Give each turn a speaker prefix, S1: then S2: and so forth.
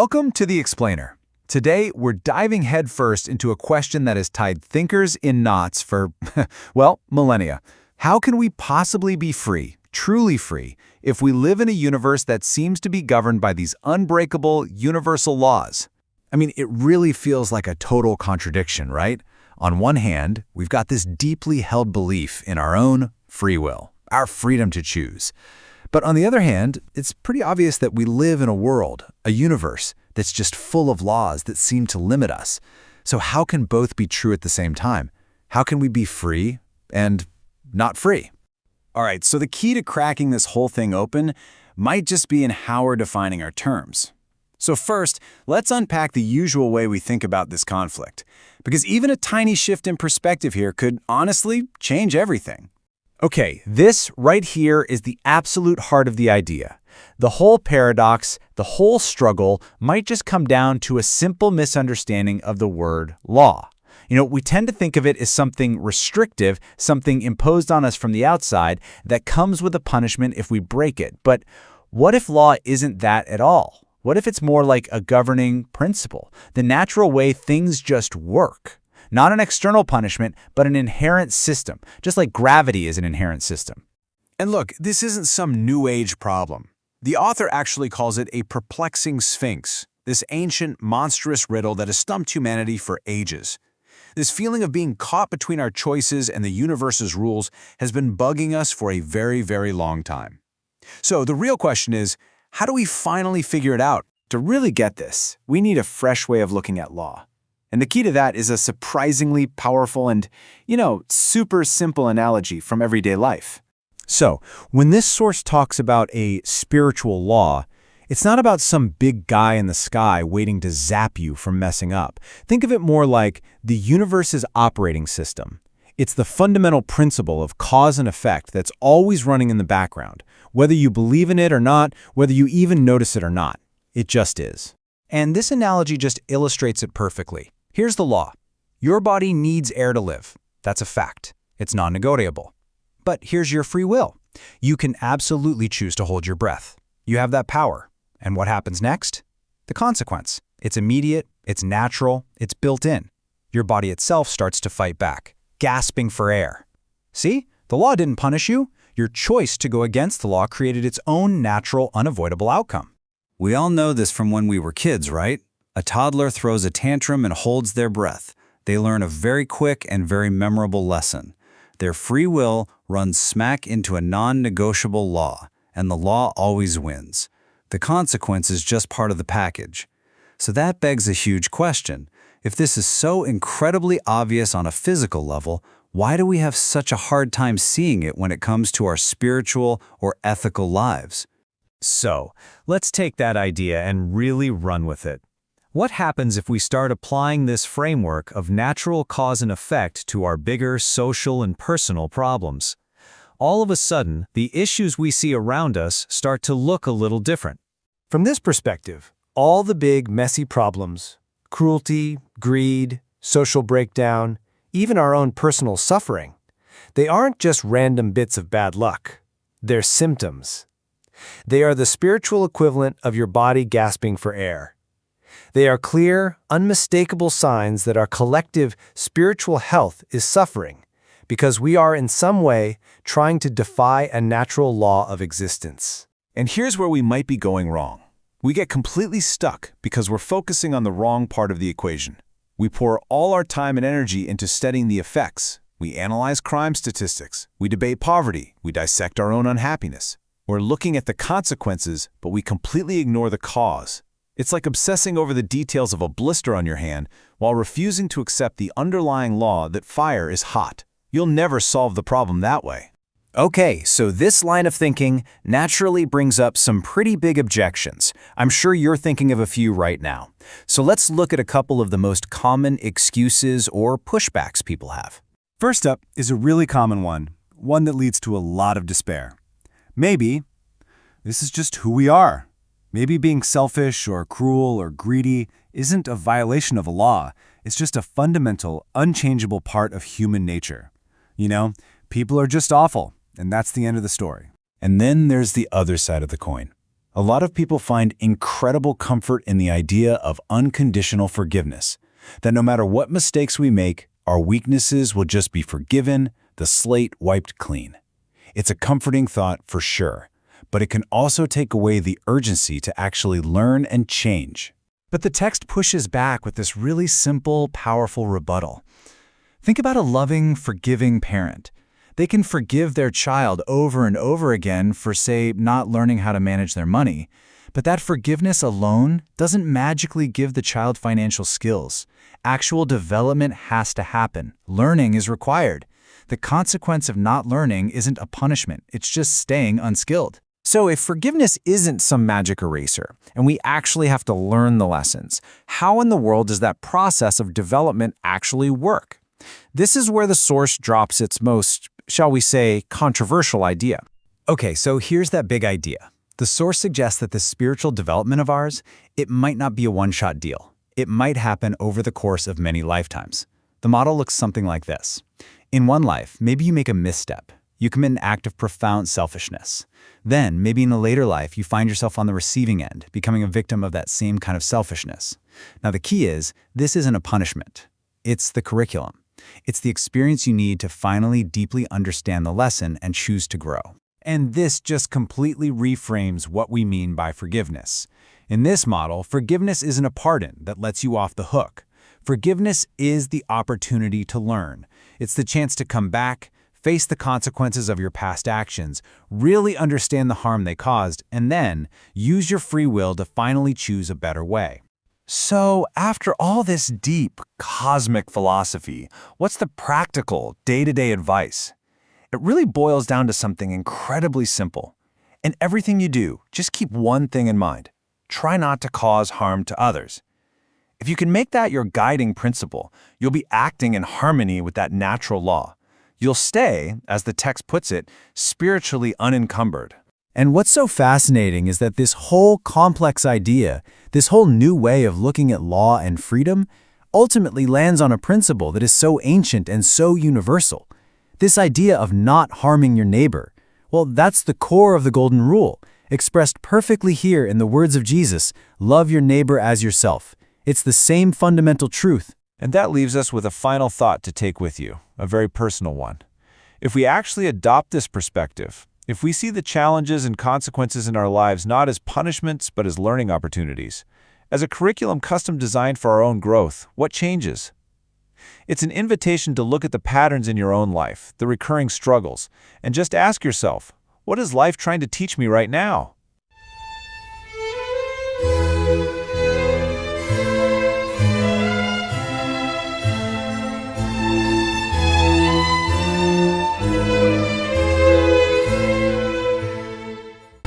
S1: Welcome to The Explainer. Today, we're diving headfirst into a question that has tied thinkers in knots for, well, millennia. How can we possibly be free, truly free, if we live in a universe that seems to be governed by these unbreakable, universal laws? I mean, it really feels like a total contradiction, right? On one hand, we've got this deeply held belief in our own free will, our freedom to choose. But on the other hand, it's pretty obvious that we live in a world, a universe, that's just full of laws that seem to limit us. So how can both be true at the same time? How can we be free and not free?
S2: All right, so the key to cracking this whole thing open might just be in how we're defining our terms. So first, let's unpack the usual way we think about this conflict, because even a tiny shift in perspective here could honestly change everything.
S1: Okay, this right here is the absolute heart of the idea. The whole paradox, the whole struggle might just come down to a simple misunderstanding of the word law. We tend to think of it as something restrictive, something imposed on us from the outside that comes with a punishment if we break it. But what if law isn't that at all? What if it's more like a governing principle, the natural way things just work? Not an external punishment, but an inherent system, just like gravity is an inherent system.
S2: And look, this isn't some new age problem. The author actually calls it a perplexing sphinx, this ancient, monstrous riddle that has stumped humanity for ages. This feeling of being caught between our choices and the universe's rules has been bugging us for a very, very long time. So the real question is, how do we finally figure it out? To really get this, we need a fresh way of looking at law. And the key to that is a surprisingly powerful and, super simple analogy from everyday life.
S1: So, when this source talks about a spiritual law, it's not about some big guy in the sky waiting to zap you from messing up. Think of it more like the universe's operating system. It's the fundamental principle of cause and effect that's always running in the background, whether you believe in it or not, whether you even notice it or not. It just is. And this analogy just illustrates it perfectly. Here's the law. Your body needs air to live. That's a fact. It's non-negotiable. But here's your free will. You can absolutely choose to hold your breath. You have that power. And what happens next? The consequence. It's immediate, it's natural, it's built in. Your body itself starts to fight back, gasping for air. See? The law didn't punish you. Your choice to go against the law created its own natural, unavoidable outcome.
S2: We all know this from when we were kids, right? A toddler throws a tantrum and holds their breath. They learn a very quick and very memorable lesson. Their free will runs smack into a non-negotiable law, and the law always wins. The consequence is just part of the package. So that begs a huge question. If this is so incredibly obvious on a physical level, why do we have such a hard time seeing it when it comes to our spiritual or ethical lives?
S3: So, let's take that idea and really run with it. What happens if we start applying this framework of natural cause and effect to our bigger social and personal problems? All of a sudden, the issues we see around us start to look a little different.
S4: From this perspective, all the big, messy problems, cruelty, greed, social breakdown, even our own personal suffering, they aren't just random bits of bad luck. They're symptoms. They are the spiritual equivalent of your body gasping for air. They are clear, unmistakable signs that our collective spiritual health is suffering because we are in some way trying to defy a natural law of existence.
S2: And here's where we might be going wrong. We get completely stuck because we're focusing on the wrong part of the equation. We pour all our time and energy into studying the effects. We analyze crime statistics. We debate poverty. We dissect our own unhappiness. We're looking at the consequences, but we completely ignore the cause. It's like obsessing over the details of a blister on your hand while refusing to accept the underlying law that fire is hot. You'll never solve the problem that way.
S1: Okay, so this line of thinking naturally brings up some pretty big objections. I'm sure you're thinking of a few right now. So let's look at a couple of the most common excuses or pushbacks people have.
S2: First up is a really common one that leads to a lot of despair. Maybe this is just who we are. Maybe being selfish or cruel or greedy isn't a violation of a law. It's just a fundamental, unchangeable part of human nature. People are just awful, and that's the end of the story.
S1: And then there's the other side of the coin.
S2: A lot of people find incredible comfort in the idea of unconditional forgiveness, that no matter what mistakes we make, our weaknesses will just be forgiven, the slate wiped clean. It's a comforting thought for sure, but it can also take away the urgency to actually learn and change.
S1: But the text pushes back with this really simple, powerful rebuttal. Think about a loving, forgiving parent. They can forgive their child over and over again for, say, not learning how to manage their money, but that forgiveness alone doesn't magically give the child financial skills. Actual development has to happen. Learning is required. The consequence of not learning isn't a punishment, it's just staying unskilled.
S3: So if forgiveness isn't some magic eraser, and we actually have to learn the lessons, how in the world does that process of development actually work? This is where the source drops its most, shall we say, controversial idea.
S1: Okay, so here's that big idea. The source suggests that the spiritual development of ours, it might not be a one-shot deal. It might happen over the course of many lifetimes. The model looks something like this. In one life, maybe you make a misstep. You commit an act of profound selfishness. Then, maybe in a later life, you find yourself on the receiving end, becoming a victim of that same kind of selfishness. Now, the key is, this isn't a punishment. It's the curriculum. It's the experience you need to finally deeply understand the lesson and choose to grow. And this just completely reframes what we mean by forgiveness. In this model, forgiveness isn't a pardon that lets you off the hook. Forgiveness is the opportunity to learn. It's the chance to come back, face the consequences of your past actions, really understand the harm they caused, and then use your free will to finally choose a better way.
S3: So, after all this deep, cosmic philosophy, what's the practical, day-to-day advice? It really boils down to something incredibly simple. In everything you do, just keep one thing in mind. Try not to cause harm to others. If you can make that your guiding principle, you'll be acting in harmony with that natural law. You'll stay, as the text puts it, spiritually unencumbered.
S1: And what's so fascinating is that this whole complex idea, this whole new way of looking at law and freedom, ultimately lands on a principle that is so ancient and so universal. This idea of not harming your neighbor. Well, that's the core of the Golden Rule, expressed perfectly here in the words of Jesus, love your neighbor as yourself. It's the same fundamental truth.
S3: And that leaves us with a final thought to take with you, a very personal one. If we actually adopt this perspective, if we see the challenges and consequences in our lives not as punishments but as learning opportunities, as a curriculum custom designed for our own growth, what changes? It's an invitation to look at the patterns in your own life, the recurring struggles, and just ask yourself, what is life trying to teach me right now?